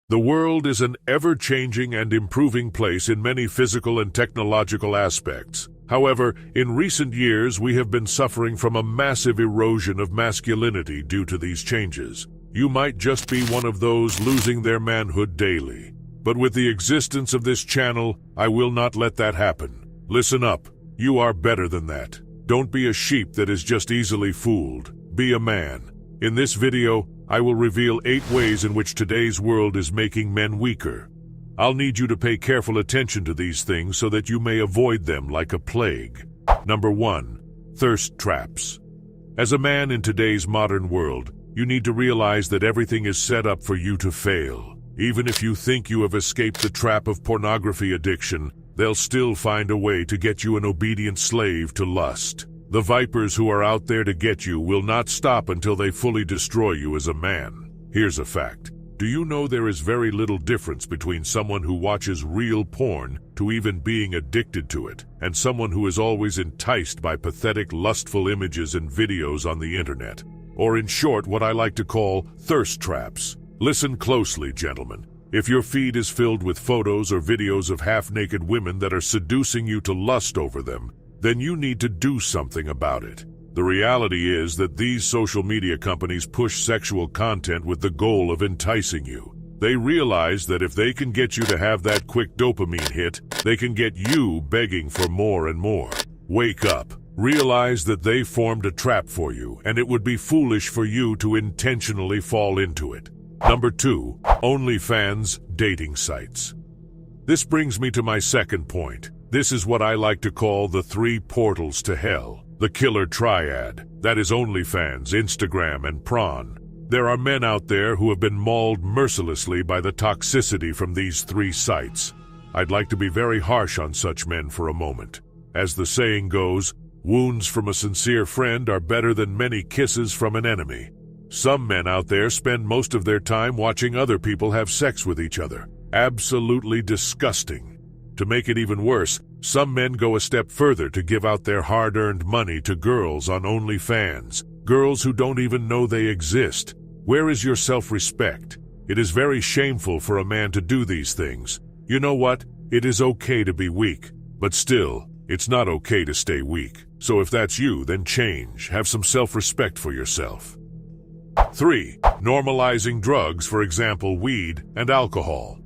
The world is an ever-changing and improving place in many physical and technological aspects. However, in recent years we have been suffering from a massive erosion of masculinity due to these changes. You might just be one of those losing their manhood daily. But with the existence of this channel, I will not let that happen. Listen up. You are better than that. Don't be a sheep that is just easily fooled. Be a man. In this video, I will reveal 8 ways in which today's world is making men weaker. I'll need you to pay careful attention to these things so that you may avoid them like a plague. Number 1. Thirst traps. As a man in today's modern world, you need to realize that everything is set up for you to fail. Even if you think you have escaped the trap of pornography addiction, they'll still find a way to get you an obedient slave to lust. The vipers who are out there to get you will not stop until they fully destroy you as a man. Here's a fact. Do you know there is very little difference between someone who watches real porn to even being addicted to it, and someone who is always enticed by pathetic, lustful images and videos on the internet? Or in short, what I like to call thirst traps. Listen closely, gentlemen. If your feed is filled with photos or videos of half-naked women that are seducing you to lust over them, then you need to do something about it. The reality is that these social media companies push sexual content with the goal of enticing you. They realize that if they can get you to have that quick dopamine hit, they can get you begging for more and more. Wake up. Realize that they formed a trap for you, and it would be foolish for you to intentionally fall into it. Number 2. OnlyFans dating sites. This brings me to my second point. This is what I like to call the 3 portals to hell. The killer triad. That is OnlyFans, Instagram, and Prawn. There are men out there who have been mauled mercilessly by the toxicity from these 3 sites. I'd like to be very harsh on such men for a moment. As the saying goes, wounds from a sincere friend are better than many kisses from an enemy. Some men out there spend most of their time watching other people have sex with each other. Absolutely disgusting. To make it even worse, some men go a step further to give out their hard-earned money to girls on OnlyFans, girls who don't even know they exist. Where is your self-respect? It is very shameful for a man to do these things. You know what? It is okay to be weak, but still, it's not okay to stay weak. So if that's you, then change. Have some self-respect for yourself. 3. Normalizing drugs, for example, weed and alcohol.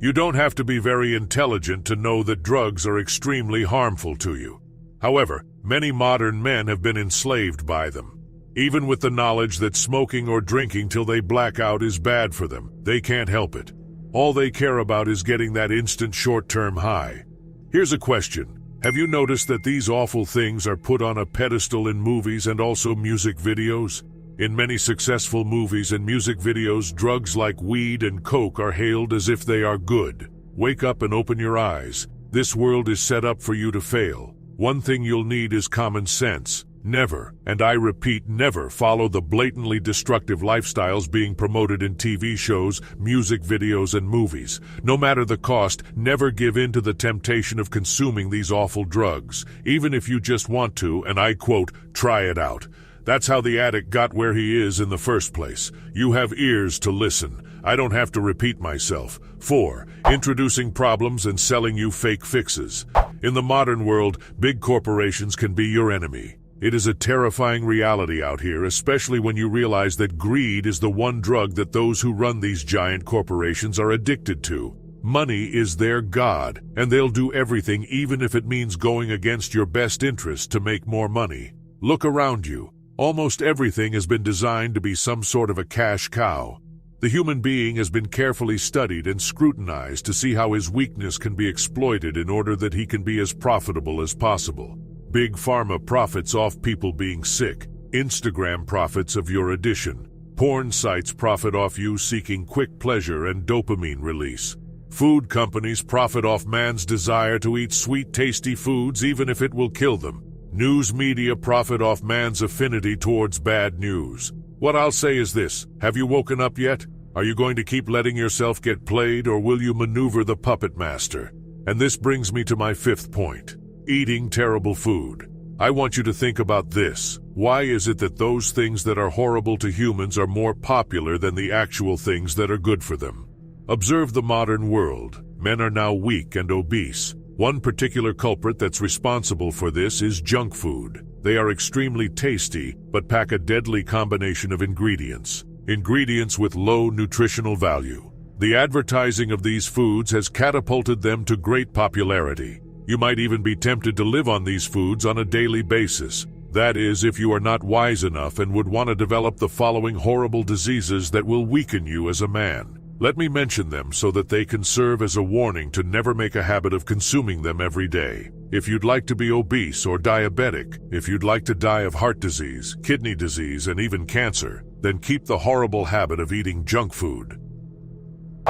You don't have to be very intelligent to know that drugs are extremely harmful to you. However, many modern men have been enslaved by them. Even with the knowledge that smoking or drinking till they black out is bad for them, they can't help it. All they care about is getting that instant short-term high. Here's a question. Have you noticed that these awful things are put on a pedestal in movies and also music videos? In many successful movies and music videos, drugs like weed and coke are hailed as if they are good. Wake up and open your eyes. This world is set up for you to fail. One thing you'll need is common sense. Never, and I repeat, never follow the blatantly destructive lifestyles being promoted in TV shows, music videos, and movies. No matter the cost, never give in to the temptation of consuming these awful drugs, even if you just want to, and I quote, try it out. That's how the addict got where he is in the first place. You have ears to listen. I don't have to repeat myself. 4. Introducing problems and selling you fake fixes. In the modern world, big corporations can be your enemy. It is a terrifying reality out here, especially when you realize that greed is the one drug that those who run these giant corporations are addicted to. Money is their god, and they'll do everything even if it means going against your best interest to make more money. Look around you. Almost everything has been designed to be some sort of a cash cow. The human being has been carefully studied and scrutinized to see how his weakness can be exploited in order that he can be as profitable as possible. Big pharma profits off people being sick. Instagram profits of your addiction. Porn sites profit off you seeking quick pleasure and dopamine release. Food companies profit off man's desire to eat sweet, tasty foods even if it will kill them. News media profit off man's affinity towards bad news. What I'll say is this, have you woken up yet? Are you going to keep letting yourself get played, or will you maneuver the puppet master? And this brings me to my 5th point. Eating terrible food. I want you to think about this. Why is it that those things that are horrible to humans are more popular than the actual things that are good for them? Observe the modern world. Men are now weak and obese. One particular culprit that's responsible for this is junk food. They are extremely tasty, but pack a deadly combination of ingredients. Ingredients with low nutritional value. The advertising of these foods has catapulted them to great popularity. You might even be tempted to live on these foods on a daily basis. That is, if you are not wise enough and would want to develop the following horrible diseases that will weaken you as a man. Let me mention them so that they can serve as a warning to never make a habit of consuming them every day. If you'd like to be obese or diabetic, if you'd like to die of heart disease, kidney disease, and even cancer, then keep the horrible habit of eating junk food.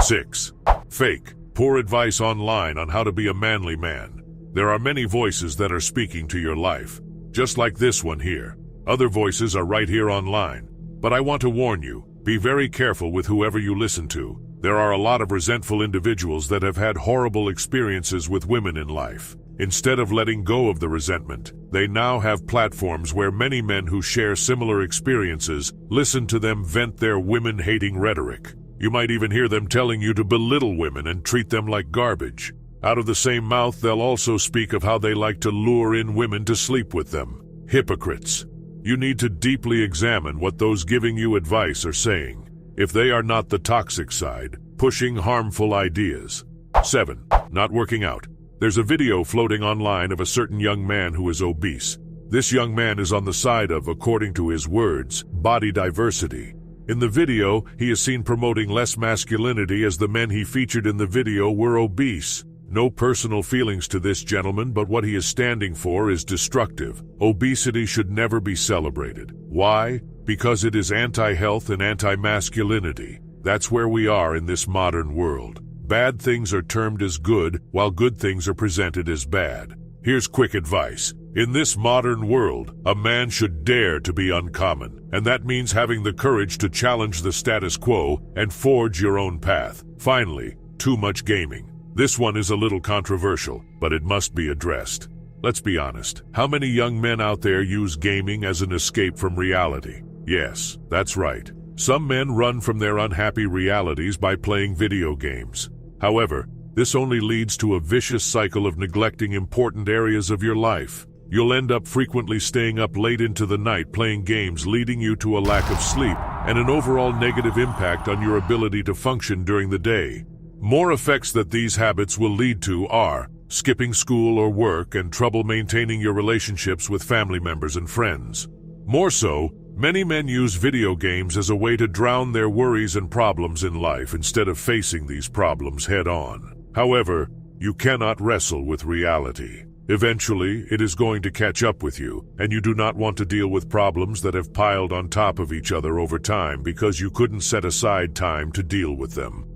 6. Fake. Poor advice online on how to be a manly man. There are many voices that are speaking to your life, just like this one here. Other voices are right here online. But I want to warn you, be very careful with whoever you listen to. There are a lot of resentful individuals that have had horrible experiences with women in life. Instead of letting go of the resentment, they now have platforms where many men who share similar experiences listen to them vent their women-hating rhetoric. You might even hear them telling you to belittle women and treat them like garbage. Out of the same mouth, they'll also speak of how they like to lure in women to sleep with them. Hypocrites. You need to deeply examine what those giving you advice are saying. If they are not the toxic side, pushing harmful ideas. 7. Not working out. There's a video floating online of a certain young man who is obese. This young man is on the side of, according to his words, body diversity. In the video, he is seen promoting less masculinity as the men he featured in the video were obese. No personal feelings to this gentleman, but what he is standing for is destructive. Obesity should never be celebrated. Why? Because it is anti-health and anti-masculinity. That's where we are in this modern world. Bad things are termed as good, while good things are presented as bad. Here's quick advice. In this modern world, a man should dare to be uncommon, and that means having the courage to challenge the status quo and forge your own path. Finally, too much gaming. This one is a little controversial, but it must be addressed. Let's be honest. How many young men out there use gaming as an escape from reality? Yes, that's right. Some men run from their unhappy realities by playing video games. However, this only leads to a vicious cycle of neglecting important areas of your life. You'll end up frequently staying up late into the night playing games, leading you to a lack of sleep and an overall negative impact on your ability to function during the day. More effects that these habits will lead to are skipping school or work and trouble maintaining your relationships with family members and friends. More so, many men use video games as a way to drown their worries and problems in life instead of facing these problems head-on. However, you cannot wrestle with reality. Eventually, it is going to catch up with you, and you do not want to deal with problems that have piled on top of each other over time because you couldn't set aside time to deal with them.